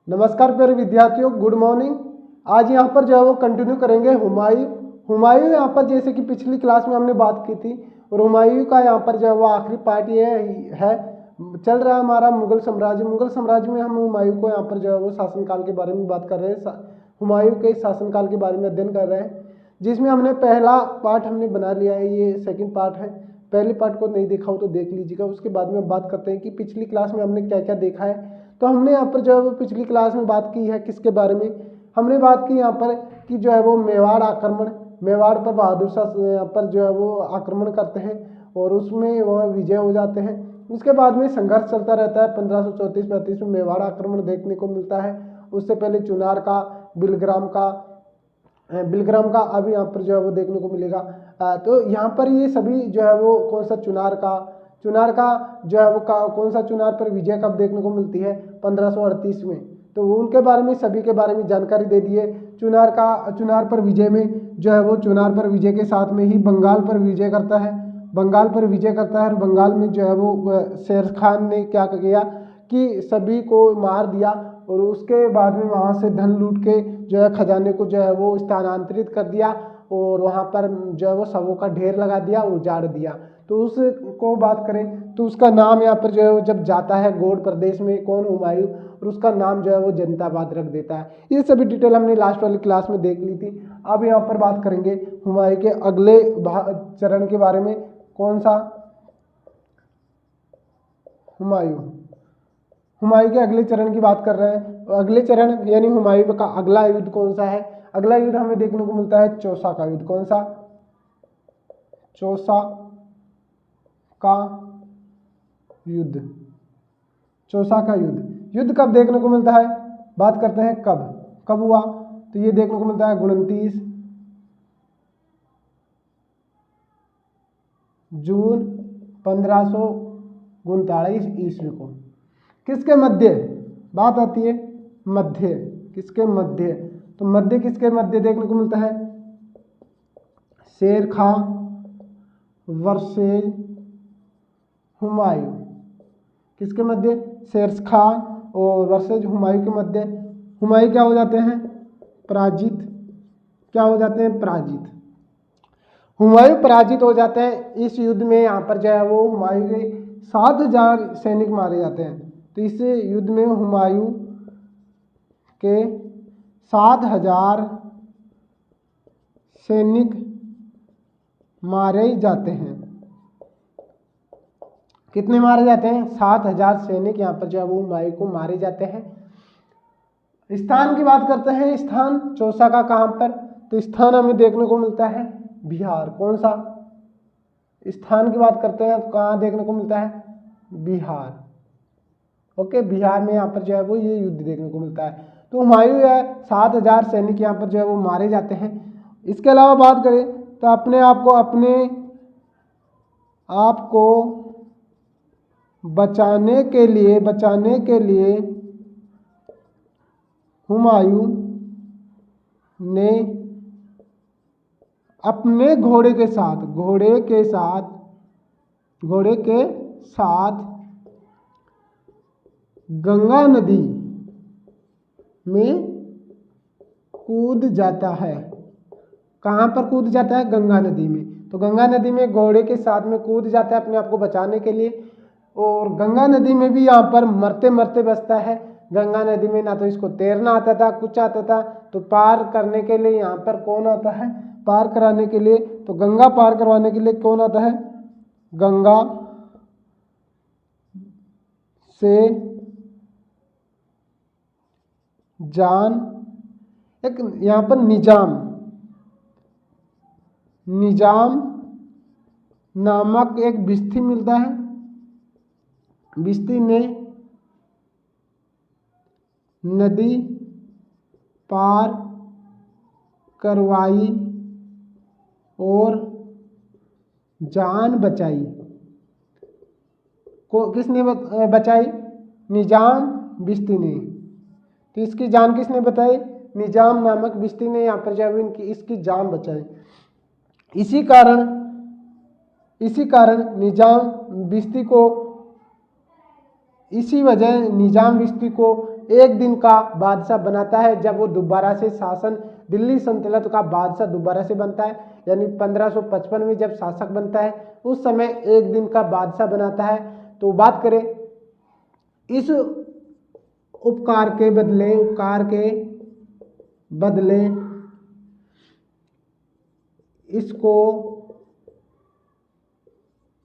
नमस्कार प्यारे विद्यार्थियों, गुड मॉर्निंग। आज यहाँ पर जो है वो कंटिन्यू करेंगे हुमायूं यहाँ पर जैसे कि पिछली क्लास में हमने बात की थी, और हुमायूं का यहाँ पर जो है वो आखिरी पार्ट ये है। चल रहा है हमारा मुगल साम्राज्य में हम हुमायूं को यहाँ पर जो है वो शासनकाल के बारे में बात कर रहे हैं। हुमायूं के शासनकाल के बारे में अध्ययन कर रहे हैं, जिसमें हमने पहला पार्ट हमने बना लिया है। ये सेकंड पार्ट है। पहले पार्ट को नहीं देखा हो तो देख लीजिएगा। उसके बाद में बात करते हैं कि पिछली क्लास में हमने क्या क्या देखा है। तो हमने यहाँ पर जो है वो पिछली क्लास में बात की है किसके बारे में। हमने बात की यहाँ पर कि जो है वो मेवाड़ आक्रमण, मेवाड़ पर बहादुर शाह यहाँ पर जो है वो आक्रमण करते हैं और उसमें वह विजय हो जाते हैं। उसके बाद में संघर्ष चलता रहता है। 1534-35 में मेवाड़ आक्रमण देखने को मिलता है। उससे पहले चुनार का, बिलग्राम का अभी यहाँ पर जो है वो देखने को मिलेगा। तो यहाँ पर ये सभी जो है वो कौन सा चुनार का जो है वो कौन सा चुनार पर विजय कब देखने को मिलती है, 1538 में। तो उनके बारे में सभी के बारे में जानकारी दे दी है। चुनार पर विजय में जो है वो चुनार पर विजय के साथ में ही बंगाल पर विजय करता है और बंगाल में जो है वो शेर खान ने क्या किया कि सभी को मार दिया और उसके बाद में वहाँ से धन लूट के जो है खजाने को जो है वो स्थानांतरित कर दिया और वहाँ पर जो है वो शवों का ढेर लगा दिया और उजाड़ दिया। तो उसको बात करें तो उसका नाम यहाँ पर जो है वो जब जाता है गौड़ प्रदेश में, कौन, हुमायूं, और उसका नाम जो है वो जनताबाद रख देता है। ये सभी डिटेल हमने लास्ट वाली क्लास में देख ली थी। अब यहाँ पर बात करेंगे हुमायूं के अगले चरण के बारे में। कौन सा? हुमायूं के अगले चरण की बात कर रहे हैं। अगले चरण यानी हुमायूं का अगला युद्ध कौन सा है? अगला युद्ध हमें देखने को मिलता है चौसा का युद्ध। कौन सा? चौसा का युद्ध। युद्ध कब देखने को मिलता है? बात करते हैं कब हुआ। तो ये देखने को मिलता है 29 जून 1539 ईस्वी को। किसके मध्य? बात आती है मध्य। किसके मध्य? तो मध्य किसके मध्य देखने को मिलता है? शेर खां वर्सेस हुमायूं। किसके मध्य? शेर खां और वर्सेस हुमायूं के मध्य। हुमायूं क्या हो जाते हैं? पराजित। हुमायूं पराजित हो जाते हैं। इस युद्ध में यहाँ पर जो है वो हुमायूं के 7000 सैनिक मारे जाते हैं। तो इस युद्ध में हुमायूं के 7000 सैनिक मारे जाते हैं। कितने मारे जाते हैं? 7000 सैनिक यहाँ पर जो है वो हुमायूं को मारे जाते हैं। स्थान की बात करते हैं। स्थान चौसा का कहाँ पर? तो स्थान हमें देखने को मिलता है बिहार। कौन सा स्थान की बात करते हैं? कहाँ देखने को मिलता है? बिहार। ओके, बिहार में यहाँ पर जो है वो ये युद्ध देखने को मिलता है। तो हुमायूं है 7000 सैनिक यहाँ पर जो है वो मारे जाते हैं। इसके अलावा बात करें तो अपने आप को बचाने के लिए हुमायूं ने अपने घोड़े के साथ गंगा नदी में कूद जाता है। कहाँ पर कूद जाता है? गंगा नदी में। तो गंगा नदी में घोड़े के साथ में कूद जाता है अपने आप को बचाने के लिए, और गंगा नदी में भी यहाँ पर मरते मरते बचता है। गंगा नदी में ना तो इसको तैरना आता था, कुछ आता था। तो पार करने के लिए यहाँ पर कौन आता है? पार कराने के लिए, तो गंगा पार करवाने के लिए कौन आता है? गंगा से जान, एक यहाँ पर निजाम नामक एक भिश्ती मिलता है। भिश्ती ने नदी पार करवाई और जान बचाई। किसने बचाई? निजाम भिश्ती ने। तो इसकी जान किसने बताई? निजाम नामक भिश्ती ने यहाँ पर जब इसकी जान बचाई। इसी कारण निजाम भिश्ती को एक दिन का बादशाह बनाता है जब वो दोबारा से शासन दिल्ली सल्तनत का बादशाह दोबारा से बनता है, यानी 1555 में जब शासक बनता है उस समय एक दिन का बादशाह बनाता है। तो बात करें इस उपकार के बदले इसको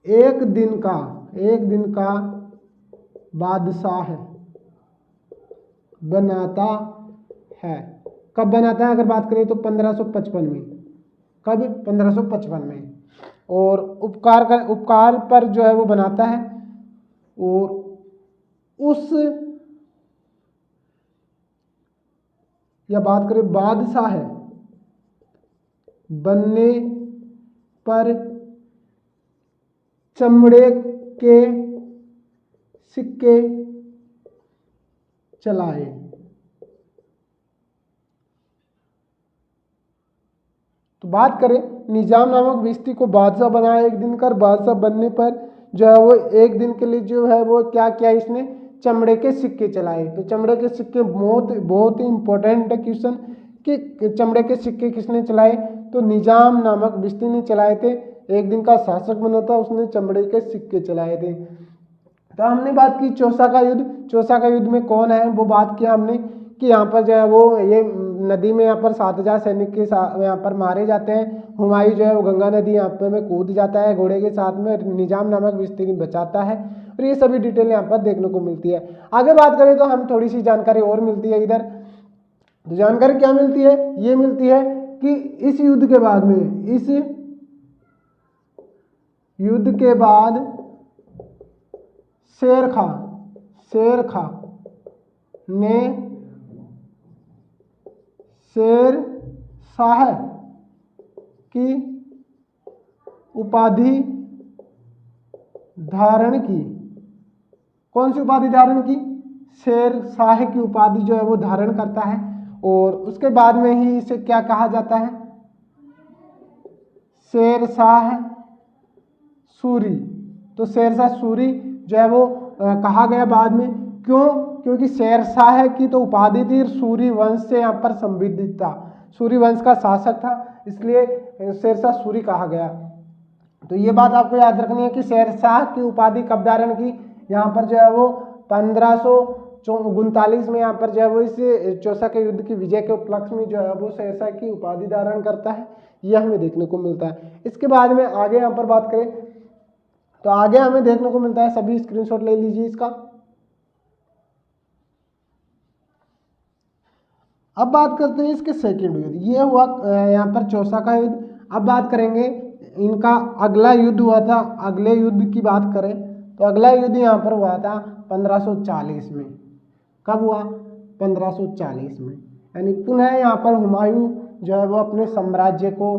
एक दिन का बादशाह बनाता है। कब बनाता है अगर बात करें तो 1555 में। कब? 1555 में। और उपकार पर जो है वो बनाता है और उस या बात करें बादशाह बनने पर चमड़े के सिक्के चलाए। तो बात करें निजाम नामक व्यक्ति को बादशाह बनाया एक दिन कर, बादशाह बनने पर जो है वो एक दिन के लिए जो है वो क्या किया, इसने चमड़े के सिक्के चलाए। तो चमड़े के सिक्के बहुत ही इंपॉर्टेंट क्वेश्चन कि चमड़े के सिक्के किसने चलाए, तो निजाम नामक व्यक्ति ने चलाए थे। एक दिन का शासक बना था, उसने चमड़े के सिक्के चलाए थे। तो हमने बात की चौसा का युद्ध। चौसा का युद्ध में कौन है वो बात किया हमने कि यहाँ पर जो है वो ये नदी में यहाँ पर 7000 सैनिक के साथ यहाँ पर मारे जाते हैं। हुमायूं जो है वो गंगा नदी यहाँ पर में कूद जाता है घोड़े के साथ में, निजाम नामक व्यक्ति बचाता है। और ये सभी डिटेल यहाँ पर देखने को मिलती है। आगे बात करें तो हम थोड़ी सी जानकारी और मिलती है इधर। तो जानकारी क्या मिलती है, ये मिलती है कि इस युद्ध के बाद शेर खां ने शेर शाह की उपाधि धारण की। कौन सी उपाधि धारण की? शेर शाह की उपाधि जो है वो धारण करता है। और उसके बाद में ही इसे क्या कहा जाता है, शेर शाह सूरी। तो शेर शाह सूरी जो है वो कहा गया बाद में, क्यों? क्योंकि शेर शाह की तो उपाधि थी, सूरी वंश से यहाँ पर संबंधित था, सूरी वंश का शासक था, इसलिए शेर शाह सूरी कहा गया। तो ये बात आपको याद रखनी है कि शेर शाह की उपाधि कब धारण की, यहाँ पर जो है वो 1539 में यहाँ पर जो है वो इस चौसा के युद्ध की विजय के उपलक्ष्य में जो है वो शेर शाह की उपाधि धारण करता है। यह हमें देखने को मिलता है। इसके बाद में आगे यहाँ पर बात करें तो आगे हमें देखने को मिलता है, सभी स्क्रीनशॉट ले लीजिए इसका। अब बात करते हैं इसके सेकंड युद्ध। ये हुआ यहाँ पर चौसा का युद्ध। अब बात करेंगे इनका अगला युद्ध हुआ था। अगले युद्ध की बात करें तो अगला युद्ध यहाँ पर हुआ था 1540 में। कब हुआ? 1540 में। यानी पुनः यहाँ पर हुमायूं जो है वो अपने साम्राज्य को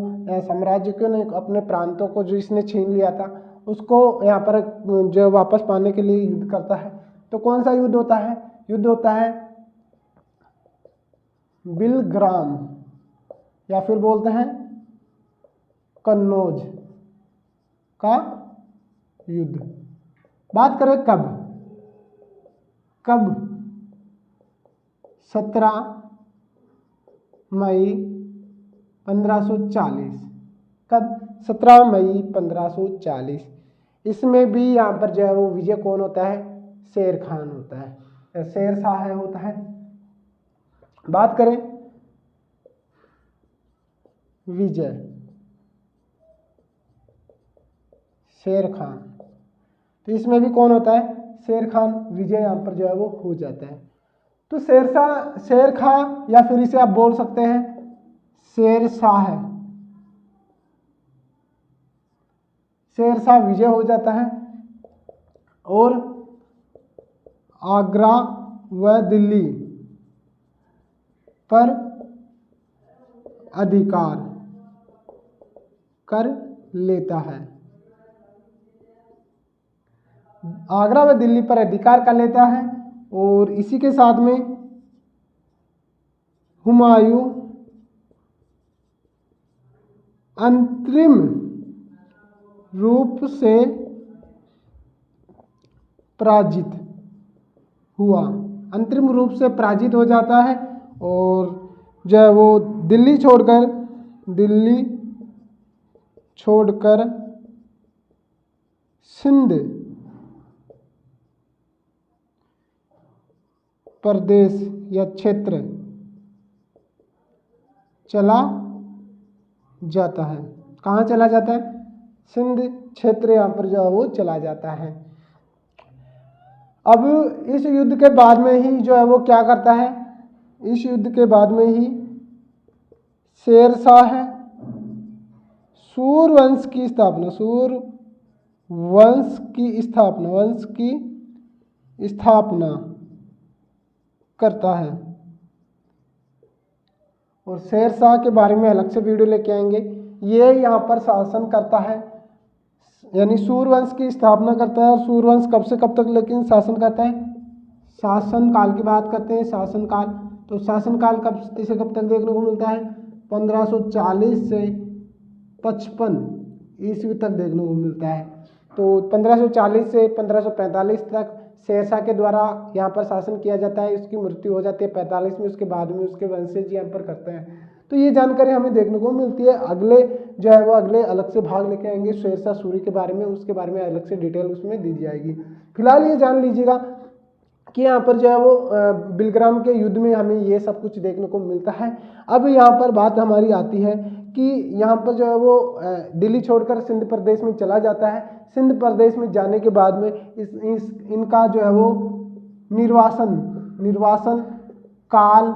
नहीं, अपने प्रांतों को जो इसने छीन लिया था उसको यहाँ पर जो वापस पाने के लिए युद्ध करता है। तो कौन सा युद्ध होता है? युद्ध होता है बिलग्राम या फिर बोलते हैं कन्नौज का युद्ध। बात करें कब? 17 मई 1540। कब? 17 मई 1540। इसमें भी यहाँ पर जो है वो विजय कौन होता है? शेर खान होता है, शेर शाह होता है। बात करें विजय शेर खान, तो इसमें भी कौन होता है? शेर खान। विजय यहाँ पर जो है वो हो जाता है। तो शेर खान या फिर इसे आप बोल सकते हैं शेर शाह। शेर शाह विजय हो जाता है और आगरा व दिल्ली पर अधिकार कर लेता है। आगरा व दिल्ली पर अधिकार कर लेता है और इसी के साथ में हुमायूं अंतरिम रूप से पराजित हुआ। अंतरिम रूप से पराजित हो जाता है और जो है वो दिल्ली छोड़कर सिंध प्रदेश या क्षेत्र चला जाता है। कहाँ चला जाता है? सिंध क्षेत्र यहाँ पर जो है वो चला जाता है। अब इस युद्ध के बाद में ही जो है वो क्या करता है? इस युद्ध के बाद में ही शेरशाह सूर्यवंश की स्थापना करता है। और शेरशाह के बारे में अलग से वीडियो लेके आएंगे। ये यहाँ पर शासन करता है, यानी सूर्यवंश की स्थापना करता है। और सूर्यवंश कब से कब तक लेकिन शासन करता है? शासनकाल की बात करते हैं, शासनकाल। तो शासनकाल कब से कब तक देखने को मिलता है? 1540 से 55 ईस्वी तक देखने को मिलता है। तो 1540 से 1545 तक शेरशाह के द्वारा यहाँ पर शासन किया जाता है। उसकी मृत्यु हो जाती है 45 में। उसके बाद में उसके वंशज यहाँ पर करते हैं। तो ये जानकारी हमें देखने को मिलती है। अगले जो है वो अगले अलग से भाग लेके आएंगे शेरशाह सूरी के बारे में, उसके बारे में अलग से डिटेल उसमें दी जाएगी। फिलहाल ये जान लीजिएगा कि यहाँ पर जो है वो बिलग्राम के युद्ध में हमें ये सब कुछ देखने को मिलता है। अब यहाँ पर बात हमारी आती है कि यहाँ पर जो है वो दिल्ली छोड़कर सिंध प्रदेश में चला जाता है। सिंध प्रदेश में जाने के बाद में इनका जो है वो निर्वासन काल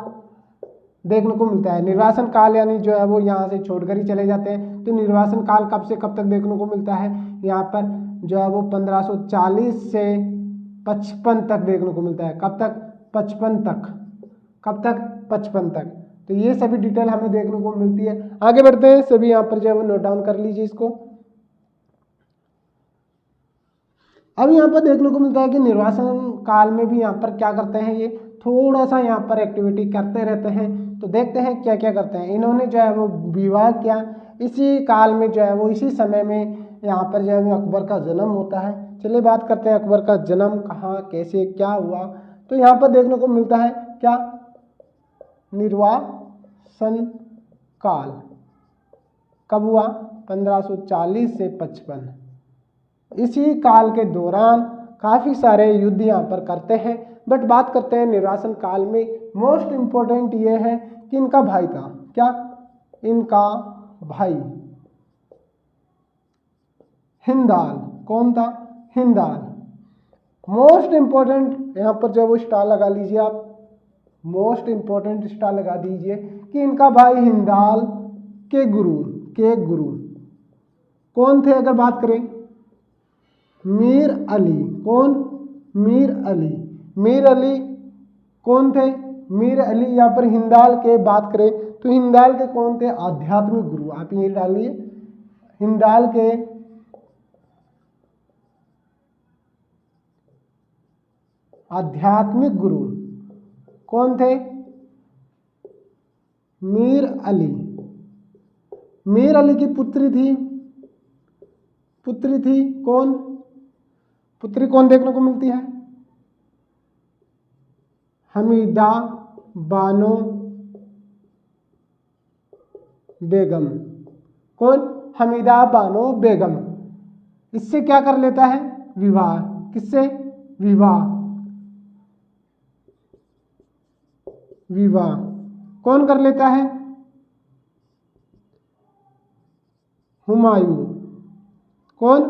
देखने को मिलता है। निर्वासन काल यानी जो है वो यहाँ से छोड़कर ही चले जाते हैं। तो निर्वासन काल कब से कब तक देखने को मिलता है? यहाँ पर जो है वो 1540 से 55 तक देखने को मिलता है। कब तक? 55 तक। कब तक? 55 तक। तो ये सभी डिटेल हमें देखने को मिलती है। आगे बढ़ते हैं, सभी यहाँ पर जो है वो नोट डाउन कर लीजिए इसको। अब यहाँ पर देखने को मिलता है कि निर्वासन काल में भी यहाँ पर क्या करते हैं, ये थोड़ा सा यहाँ पर एक्टिविटी करते रहते हैं। तो देखते हैं क्या क्या करते हैं। इन्होंने जो है वो विवाह किया। इसी काल में जो है वो इसी समय में यहाँ पर जो है वो अकबर का जन्म होता है। चलिए बात करते हैं अकबर का जन्म कहाँ, कैसे, क्या हुआ। तो यहाँ पर देखने को मिलता है क्या? निर्वासन काल कब हुआ? 1540 से 55। इसी काल के दौरान काफ़ी सारे युद्ध यहाँ पर करते हैं। बट बात करते हैं निर्वासन काल में मोस्ट इम्पोर्टेंट ये है कि इनका भाई था। क्या? इनका भाई हिंदाल। कौन था? हिंदाल। मोस्ट इम्पोर्टेंट यहाँ पर जो वो स्टार लगा लीजिए आप, मोस्ट इम्पोर्टेंट स्टार लगा दीजिए कि इनका भाई हिंदाल के गुरु कौन थे? अगर बात करें मीर अली। कौन? मीर अली कौन थे? मीर अली यहाँ पर हिंदाल के बात करें तो हिंदाल के कौन थे? आध्यात्मिक गुरु। आप ये डालिए, हिंदाल के आध्यात्मिक गुरु कौन थे? मीर अली। मीर अली की पुत्री थी कौन? पुत्री कौन देखने को मिलती है? हमीदा बानो बेगम। कौन? हमीदा बानो बेगम। इससे क्या कर लेता है? विवाह। किससे? विवाह कौन कर लेता है? हुमायूं। कौन?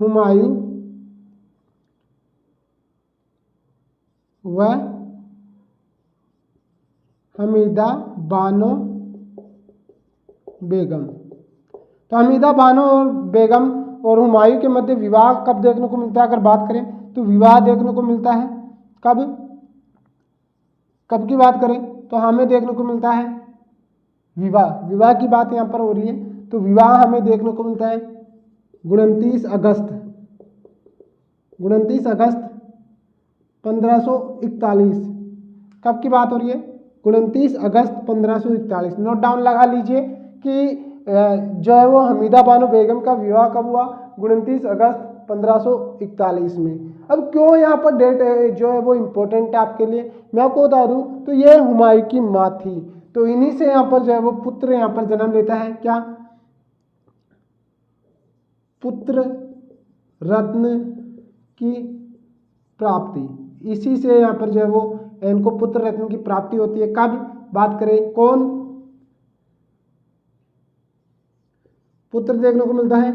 हुमायूं व हमीदा बानो बेगम। तो हमीदा बानो और बेगम और हुमायूं के मध्य विवाह कब देखने को मिलता है? अगर बात करें तो विवाह देखने को मिलता है कब की बात करें तो हमें देखने को मिलता है विवाह की बात यहाँ पर हो रही है। तो विवाह हमें देखने को मिलता है 29 अगस्त 1541। कब की बात हो रही है? 29 अगस्त 1541। नोट डाउन लगा लीजिए कि जो है वो हमीदा बानो बेगम का विवाह कब हुआ? 29 अगस्त 1541 में। अब क्यों यहाँ पर डेट जो है वो इम्पोर्टेंट है आपके लिए, मैं आपको बता दूँ तो ये हुमायूं की माँ थी, तो इन्हीं से यहाँ पर जो है वो पुत्र यहाँ पर जन्म लेता है, क्या, पुत्र रत्न की प्राप्ति, इसी से यहाँ पर जो है वो इनको पुत्र रत्न की प्राप्ति होती है। कब बात करें, कौन पुत्र देखने को मिलता है,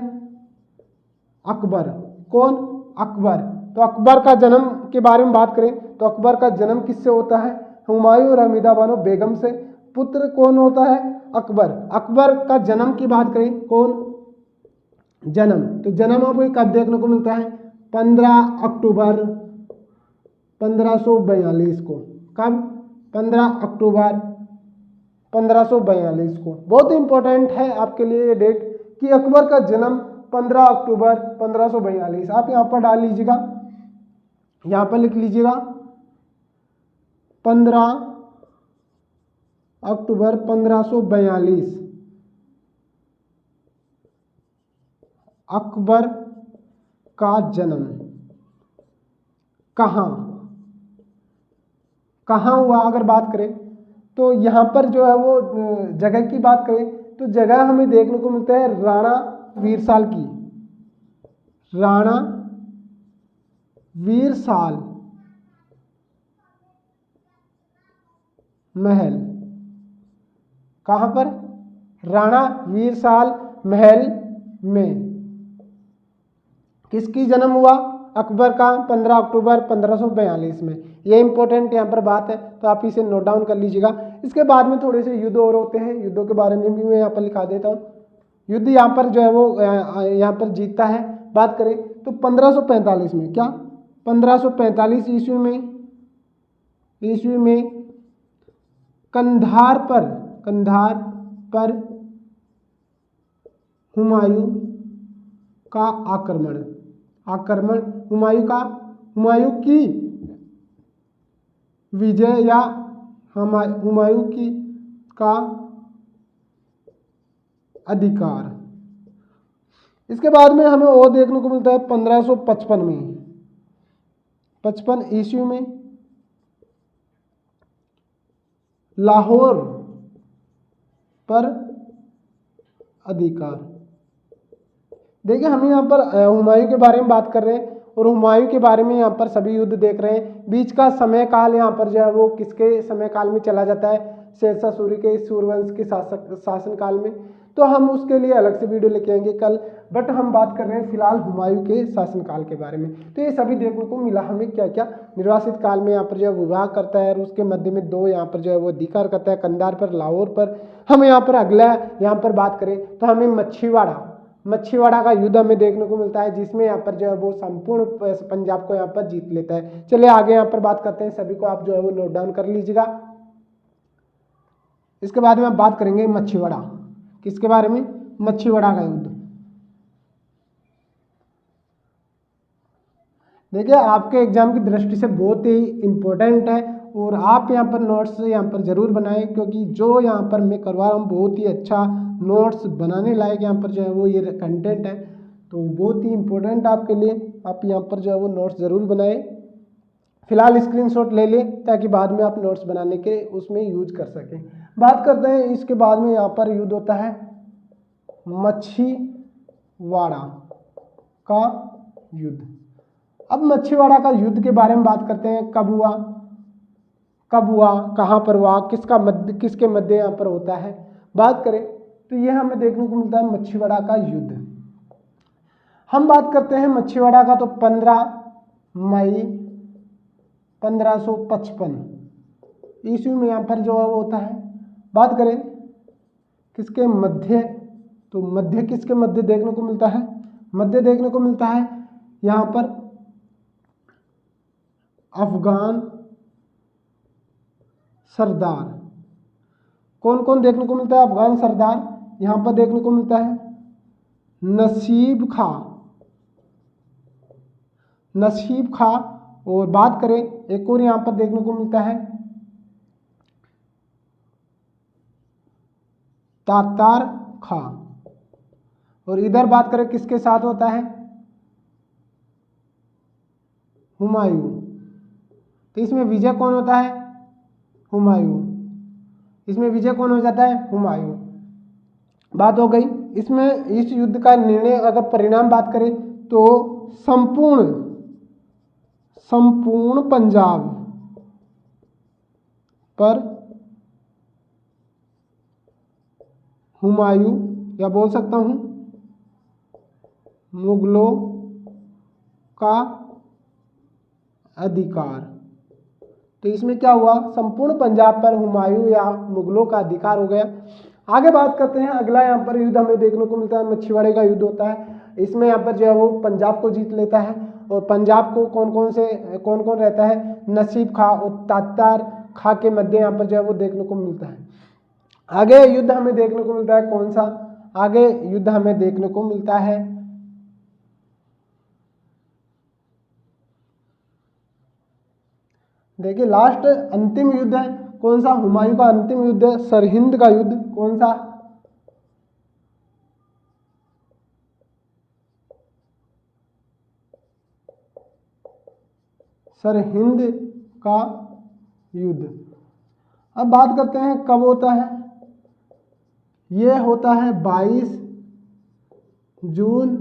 अकबर, कौन, अकबर। तो अकबर का जन्म के बारे में बात करें तो अकबर का जन्म किससे होता है, हुमायूं और हमीदा बानो बेगम से। पुत्र कौन होता है, अकबर। अकबर का जन्म की बात करें, कौन, जन्म, तो जन्म आपको कब देखने को मिलता है, 15 अक्टूबर 1542 को। कब, 15 अक्टूबर 1542 को। बहुत इंपॉर्टेंट है आपके लिए ये डेट कि अकबर का जन्म 15 अक्टूबर 1542। आप यहाँ पर डाल लीजिएगा, यहाँ पर लिख लीजिएगा 15 अक्टूबर 1542 अकबर का जन्म। कहाँ कहाँ हुआ अगर बात करें तो यहाँ पर जो है वो जगह की बात करें तो जगह हमें देखने को मिलता है राणा वीरसाल की, राणा वीरसाल महल। कहाँ पर, राणा वीरसाल महल में किसकी जन्म हुआ, अकबर का, 15 अक्टूबर 1542 में। ये इंपॉर्टेंट यहाँ पर बात है, तो आप इसे नोट डाउन कर लीजिएगा। इसके बाद में थोड़े से युद्ध और होते हैं, युद्धों के बारे में भी मैं यहाँ पर लिखा देता हूँ। युद्ध यहाँ पर जो है वो यहाँ पर जीतता है। बात करें तो 1545 में, क्या, 1545 ईस्वी में कंधार पर हुमायूं का आक्रमण, हुमायूं की विजय या हुमायूं की का अधिकार। इसके बाद में हमें और देखने को मिलता है 1555 में, 55 ईस्वी में लाहौर पर अधिकार। देखिए हम यहाँ पर हुमायूं के बारे में बात कर रहे हैं और हुमायूं के बारे में यहाँ पर सभी युद्ध देख रहे हैं। बीच का समय काल यहाँ पर जो है वो किसके समय काल में चला जाता है, शेरशाह सूरी के सूर्यवंश के शासन काल में। तो हम उसके लिए अलग से वीडियो लेके आएंगे कल, बट हम बात कर रहे हैं फिलहाल हुमायूं के शासनकाल के बारे में। तो ये सभी देखने को मिला हमें क्या क्या, निर्वासित काल में यहाँ पर जो है विवाह करता है और उसके मध्य में 2 यहाँ पर जो है वो अधिकार करता है, कंधार पर, लाहौर पर। हम यहाँ पर अगला यहाँ पर बात करें तो हमें मच्छीवाड़ा का युद्ध हमें देखने को मिलता है, जिसमें यहाँ पर जो है वो संपूर्ण पंजाब को यहाँ पर जीत लेता है। चलिए आगे यहाँ पर बात करते हैं, सभी को आप जो है वो नोट डाउन कर लीजिएगा। इसके बाद में आप बात करेंगे मच्छीवाड़ा, किसके बारे में, मच्छीवाड़ा का युद्ध। देखिए आपके एग्जाम की दृष्टि से बहुत ही इम्पोर्टेंट है और आप यहाँ पर नोट्स यहाँ पर जरूर बनाएं, क्योंकि जो यहाँ पर मैं करवा रहा हूँ बहुत ही अच्छा नोट्स बनाने लायक यहाँ पर जो है वो ये कंटेंट है, तो बहुत ही इम्पोर्टेंट आपके लिए। आप यहाँ पर जो है वो नोट्स ज़रूर बनाएं। फिलहाल स्क्रीनशॉट ले लें ताकि बाद में आप नोट्स बनाने के उसमें यूज कर सकें। बात करते हैं इसके बाद में यहाँ पर युद्ध होता है मच्छीवाड़ा का युद्ध। अब मच्छीवाड़ा का युद्ध के बारे में बात करते हैं, कब हुआ, कहाँ पर हुआ, किसके मध्य यहाँ पर होता है। बात करें तो ये हमें देखने को मिलता है मच्छीवाड़ा का युद्ध। हम बात करते हैं मच्छीवाड़ा का तो 15 मई 1555 ईस्वी में यहाँ पर जो है वो होता है। बात करें किसके मध्य, तो मध्य किसके मध्य देखने को मिलता है, मध्य देखने को मिलता है यहाँ पर अफगान सरदार। कौन कौन देखने को मिलता है अफगान सरदार, यहाँ पर देखने को मिलता है नसीब खां। और बात करें एक और यहाँ पर देखने को मिलता है तातार खां। और इधर बात करें किसके साथ होता है, हुमायूं। तो इसमें विजय कौन होता है? हुमायूं। इसमें विजय कौन हो जाता है? हुमायूं। बात हो गई। इसमें इस युद्ध का निर्णय अगर परिणाम बात करें तो संपूर्ण पंजाब पर हुमायूं, या बोल सकता हूं मुगलों का अधिकार। तो इसमें क्या हुआ? संपूर्ण पंजाब पर हुमायूं या मुगलों का अधिकार हो गया। आगे बात करते हैं। अगला यहाँ पर युद्ध हमें देखने को मिलता है, मछुआरे का युद्ध होता है। इसमें यहाँ पर जो है वो पंजाब को जीत लेता है। और पंजाब को कौन कौन रहता है? नसीब खां और तात्यार खां के मध्य यहाँ पर जो है वो देखने को मिलता है। आगे युद्ध हमें देखने को मिलता है कौन सा? आगे युद्ध हमें देखने को मिलता है देखिए लास्ट अंतिम युद्ध है कौन सा? हुमायूं का अंतिम युद्ध है सरहिंद का युद्ध। कौन सा? सरहिंद का युद्ध। अब बात करते हैं कब होता है। यह होता है 22 जून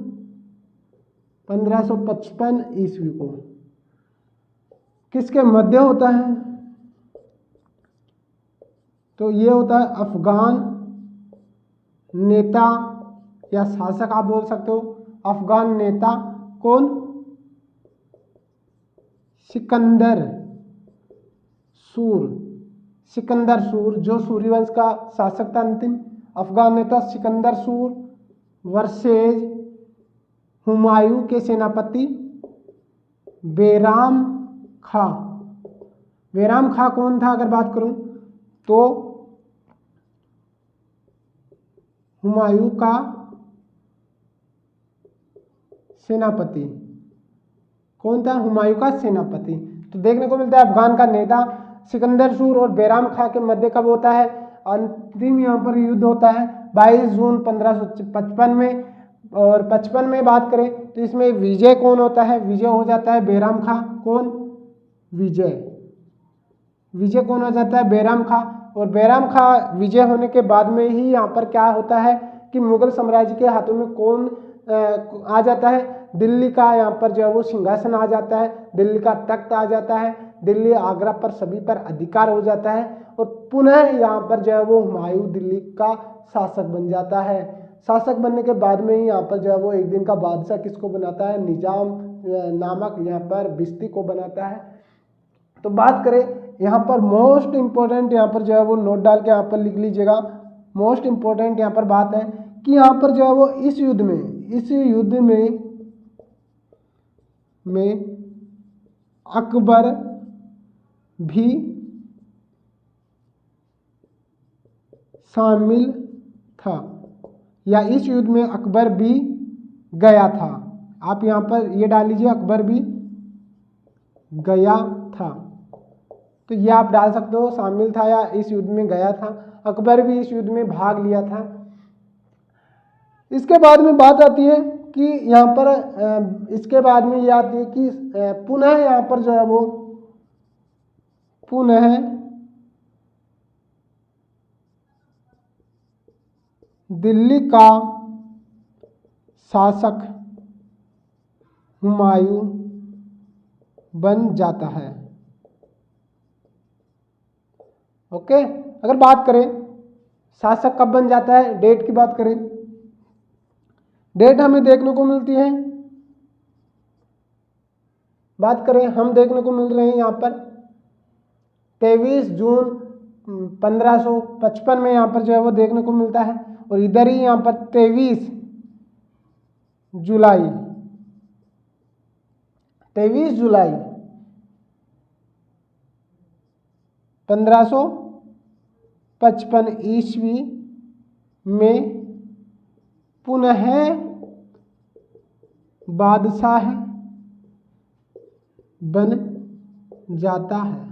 1555 ईस्वी को। किसके मध्य होता है? तो ये होता है अफगान नेता या शासक आप बोल सकते हो। अफगान नेता कौन? सिकंदर सूर जो सूर्यवंश का शासक था अंतिम। अफगान नेता सिकंदर सूर वर्सेज हुमायूं के सेनापति बैराम खां। बैराम खां कौन था अगर बात करूं तो हुमायूं का सेनापति। कौन था? हुमायूं का सेनापति। तो देखने को मिलता है अफगान का नेता सिकंदर सूर और बैराम खां के मध्य कब होता है? अंतिम यहाँ पर युद्ध होता है 22 जून 1555 में। और 55 में बात करें तो इसमें विजय कौन होता है? विजय हो जाता है बैराम खां। कौन? विजय कौन हो जाता है? बैराम खां। और बैराम खां विजय होने के बाद में ही यहाँ पर क्या होता है कि मुगल साम्राज्य के हाथों में कौन आ जाता है? दिल्ली का यहाँ पर जो है वो सिंहासन आ जाता है, दिल्ली का तख्त आ जाता है, दिल्ली आगरा पर सभी पर अधिकार हो जाता है। और पुनः यहाँ पर जो है वो हुमायूं दिल्ली का शासक बन जाता है। शासक बनने के बाद में ही यहाँ पर जो है वो एक दिन का बादशाह किसको बनाता है? निजाम नामक यहाँ पर बिस्ती को बनाता है। तो बात करें यहाँ पर मोस्ट इंपॉर्टेंट यहाँ पर जो है वो नोट डाल के यहाँ पर लिख लीजिएगा। मोस्ट इंपॉर्टेंट यहाँ पर बात है कि यहाँ पर जो है वो इस युद्ध में अकबर भी शामिल था, या इस युद्ध में अकबर भी गया था। आप यहाँ पर ये डाल लीजिए अकबर भी गया था। तो ये आप डाल सकते हो शामिल था या इस युद्ध में गया था। अकबर भी इस युद्ध में भाग लिया था। इसके बाद में बात आती है कि यहाँ पर इसके बाद में ये आती है कि पुनः यहाँ पर जो है वो पुनः दिल्ली का शासक हुमायूं बन जाता है। ओके, अगर बात करें शासक कब बन जाता है, डेट की बात करें, डेट हमें देखने को मिलती है, बात करें हम देखने को मिल रहे हैं यहाँ पर 23 जून 1555 में यहाँ पर जो है वो देखने को मिलता है। और इधर ही यहाँ पर 23 जुलाई 1555 ईस्वी में पुनः बादशाह बन जाता है।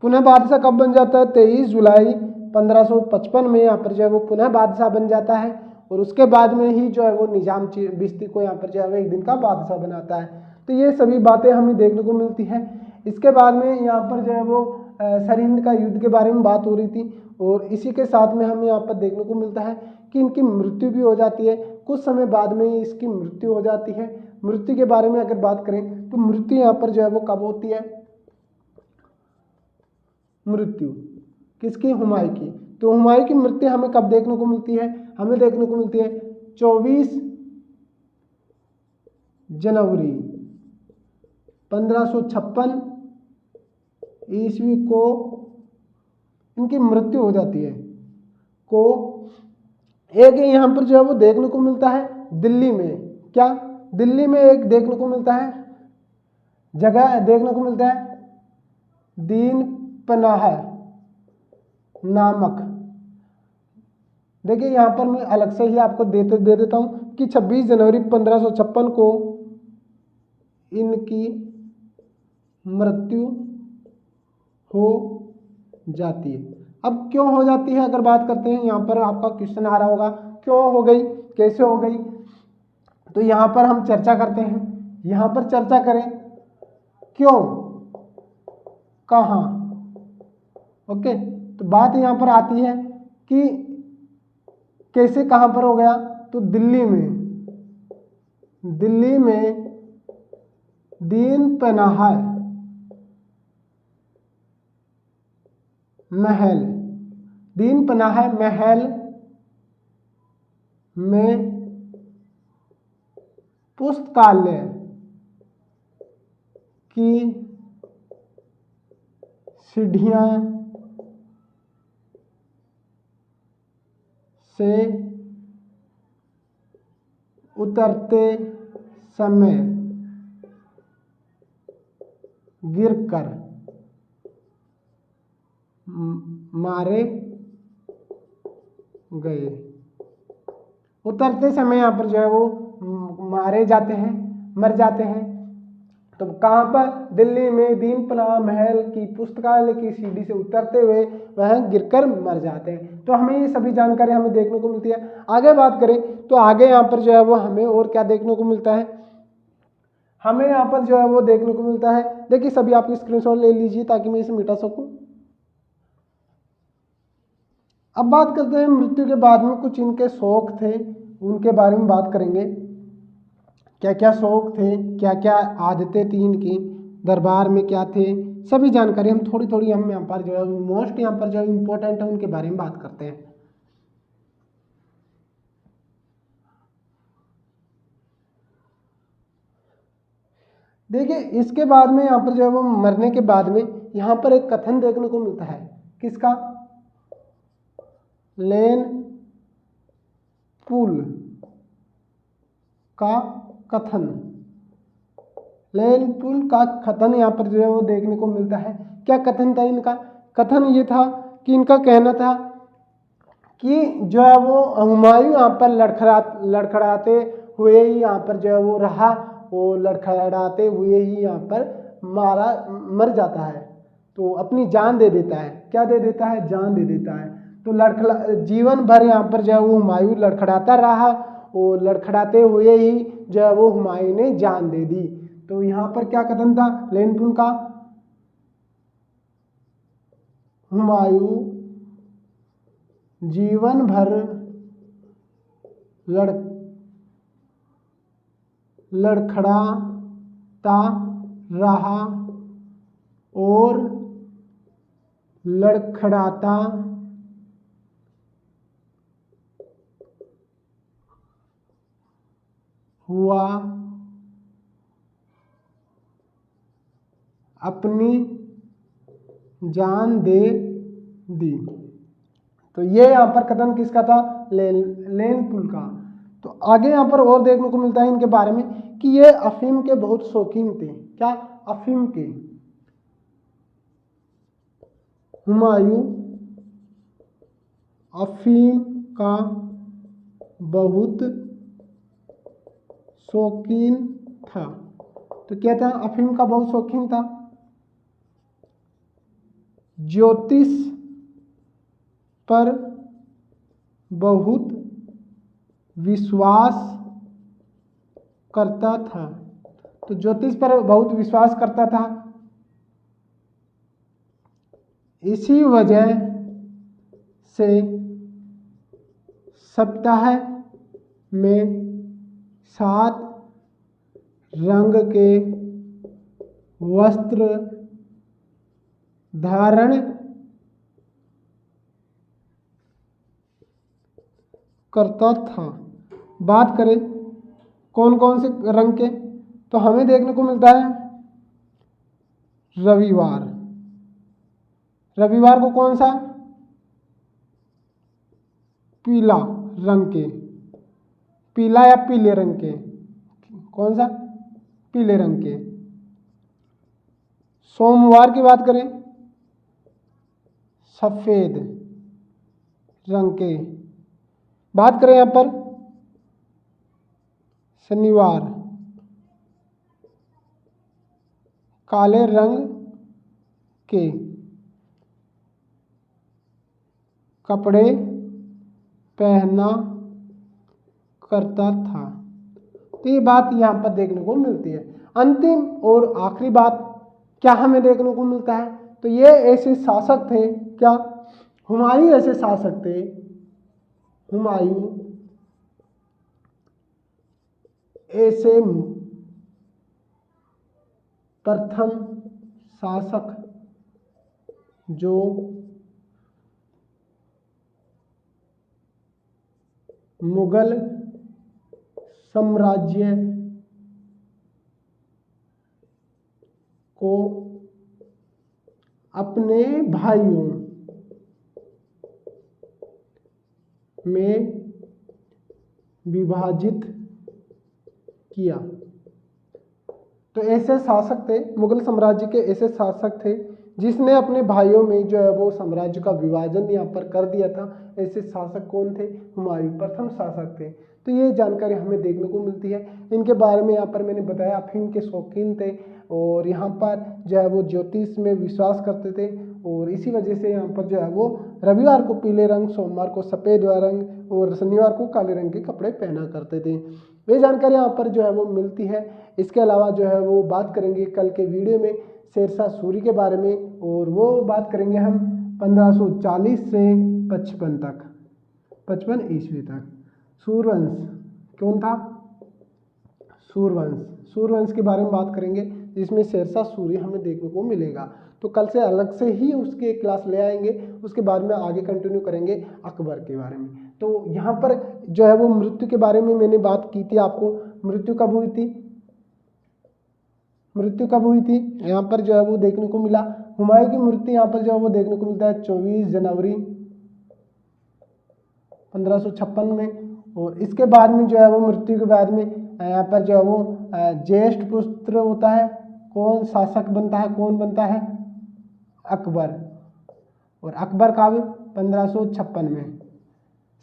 पुनः बादशाह कब बन जाता है? 23 जुलाई 1555 में यहाँ पर जो है वो पुनः बादशाह बन जाता है। और उसके बाद में ही जो है वो निजाम बिस्ती को यहाँ पर जो है वो एक दिन का बादशाह बनाता है। तो ये सभी बातें हमें देखने को मिलती है। इसके बाद में यहाँ पर जो है वो सरहिंद का युद्ध के बारे में बात हो रही थी, और इसी के साथ में हमें यहाँ पर देखने को मिलता है कि इनकी मृत्यु भी हो जाती है। कुछ समय बाद में इसकी मृत्यु हो जाती है। मृत्यु के बारे में अगर बात करें तो मृत्यु यहाँ पर जो है वो कब होती है? मृत्यु किसकी? हुमायूं की। तो हुमायूं की मृत्यु हमें कब देखने को मिलती है? हमें देखने को मिलती है 24 जनवरी 1556 ईस्वी को इनकी मृत्यु हो जाती है। को एक यहाँ पर जो है वो देखने को मिलता है दिल्ली में। क्या? दिल्ली में एक देखने को मिलता है, जगह देखने को मिलता है दीन पनाह नामक। देखिए यहाँ पर मैं अलग से ही आपको दे देता हूँ कि 26 जनवरी 1556 को इनकी मृत्यु हो जाती है। अब क्यों हो जाती है अगर बात करते हैं, यहाँ पर आपका क्वेश्चन आ रहा होगा क्यों हो गई, कैसे हो गई। तो यहाँ पर हम चर्चा करते हैं। यहाँ पर चर्चा करें क्यों, कहाँ। ओके, तो बात यहाँ पर आती है कि कैसे, कहाँ पर हो गया। तो दिल्ली में दीन पनाह महल, दीन पनाह महल में पुस्तकालय की सीढ़ियां से उतरते समय गिरकर मारे गए। उतरते समय यहाँ पर जो है वो मारे जाते हैं, मर जाते हैं। तो कहाँ पर? दिल्ली में दीन पनाह महल की पुस्तकालय की सीढ़ी से उतरते हुए वह गिरकर मर जाते हैं। तो हमें ये सभी जानकारी हमें देखने को मिलती है। आगे बात करें तो आगे यहाँ पर जो है वो हमें और क्या देखने को मिलता है? हमें यहाँ पर जो है वो देखने को मिलता है, देखिए सभी आप स्क्रीनशॉट ले लीजिए ताकि मैं इसे मिटा सकूं। अब बात करते हैं मृत्यु के बाद में कुछ इनके शौक थे, उनके बारे में बात करेंगे। क्या क्या शौक थे, क्या क्या आदतें थी इनकी, दरबार में क्या थे, सभी जानकारी हम थोड़ी थोड़ी हम यहाँ पर जो है मोस्ट यहाँ पर जो है इम्पोर्टेंट है उनके बारे में बात करते हैं। देखिए इसके बाद में यहाँ पर जो है वो मरने के बाद में यहाँ पर एक कथन देखने को मिलता है, किसका? लेन पुल का कथन। लेन पुल का कथन यहाँ पर जो है वो देखने को मिलता है। क्या कथन था इनका? कथन ये था कि इनका कहना था कि जो है वो हुमायूं यहाँ पर लड़खड़ाते हुए ही यहाँ पर जो है वो रहा, वो लड़खड़ाते हुए ही यहाँ पर मर जाता है। तो अपनी जान दे देता है। क्या दे देता है? जान दे देता है। तो जीवन भर यहाँ पर जो है वो हुमायूं लड़खड़ाता रहा, वो लड़खड़ाते हुए ही जो है वो हुमायूं ने जान दे दी। तो यहाँ पर क्या कथन था लेन पुल का? हुमायूं जीवन भर लड़खड़ाता रहा और लड़खड़ाता हुआ अपनी जान दे दी। तो ये यहाँ पर कथन किसका था? लेन पुल का। तो आगे यहाँ पर और देखने को मिलता है इनके बारे में कि ये अफीम के बहुत शौकीन थे। क्या? अफीम के। हुमायूं अफीम का बहुत शौकीन था। तो क्या था? अफीम का बहुत शौकीन था। ज्योतिष पर बहुत विश्वास करता था। तो ज्योतिष पर बहुत विश्वास करता था। इसी वजह से सप्ताह में 7 रंग के वस्त्र धारण करता था। बात करें कौन कौन से रंग के, तो हमें देखने को मिलता है रविवार। रविवार को कौन सा, पीला रंग के, पीला या पीले रंग के, कौन सा, पीले रंग के। सोमवार की बात करें सफेद रंग के। बात करें यहां पर शनिवार काले रंग के कपड़े पहना करता था। तो ये बात यहाँ पर देखने को मिलती है। अंतिम और आखिरी बात क्या हमें देखने को मिलता है, तो ये ऐसे शासक थे, क्या, हुमायूं ऐसे शासक थे, हुमायूं ऐसे प्रथम शासक जो मुगल साम्राज्य को अपने भाइयों में विभाजित किया। तो ऐसे शासक थे, मुगल साम्राज्य के ऐसे शासक थे जिसने अपने भाइयों में जो है वो साम्राज्य का विभाजन यहाँ पर कर दिया था। ऐसे शासक कौन थे, हुमायूं प्रथम शासक थे। तो ये जानकारी हमें देखने को मिलती है। इनके बारे में यहाँ पर मैंने बताया, अफीम के शौकीन थे और यहाँ पर जो है वो ज्योतिष में विश्वास करते थे और इसी वजह से यहाँ पर जो है वो रविवार को पीले रंग, सोमवार को सफ़ेद रंग और शनिवार को काले रंग के कपड़े पहना करते थे। ये जानकारी यहाँ पर जो है वो मिलती है। इसके अलावा जो है वो बात करेंगे कल के वीडियो में शेरशाह सूरी के बारे में, और वो बात करेंगे हम 1540 से 55 तक, 55 ईस्वी तक। सूर्यवंश कौन था, सूर्यवंश के बारे में बात करेंगे जिसमें शेरशाह सूरी हमें देखने को मिलेगा। तो कल से अलग से ही उसके क्लास ले आएंगे, उसके बाद में आगे कंटिन्यू करेंगे अकबर के बारे में। तो यहाँ पर जो है वो मृत्यु के बारे में मैंने बात की थी आपको, मृत्यु कब हुई थी, यहाँ पर जो है वो देखने को मिला। हुमायूं की मृत्यु यहाँ पर जो है वो देखने को मिलता है 24 जनवरी 1556 में। और इसके बाद में जो है वो मृत्यु के बाद में यहाँ पर जो है वो ज्येष्ठ पुत्र होता है, कौन शासक बनता है, कौन बनता है, अकबर। और अकबर का भी 1556 में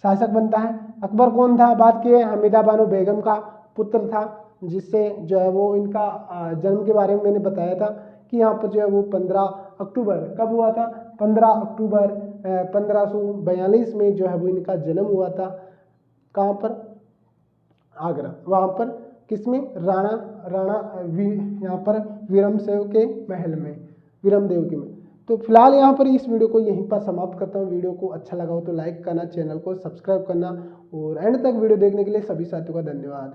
शासक बनता है। अकबर कौन था, बात की हमीदा बानो बेगम का पुत्र था, जिससे जो है वो इनका जन्म के बारे में मैंने बताया था कि यहाँ पर जो है वो 15 अक्टूबर कब हुआ था, 15 अक्टूबर 1542 में जो है वो इनका जन्म हुआ था। कहाँ पर, आगरा। वहाँ पर किसमें, यहाँ पर वीरमदेव के महल में, वीरमदेव के में। तो फिलहाल यहाँ पर इस वीडियो को यहीं पर समाप्त करता हूँ। वीडियो को अच्छा लगा हो तो लाइक करना, चैनल को सब्सक्राइब करना और एंड तक वीडियो देखने के लिए सभी साथियों का धन्यवाद।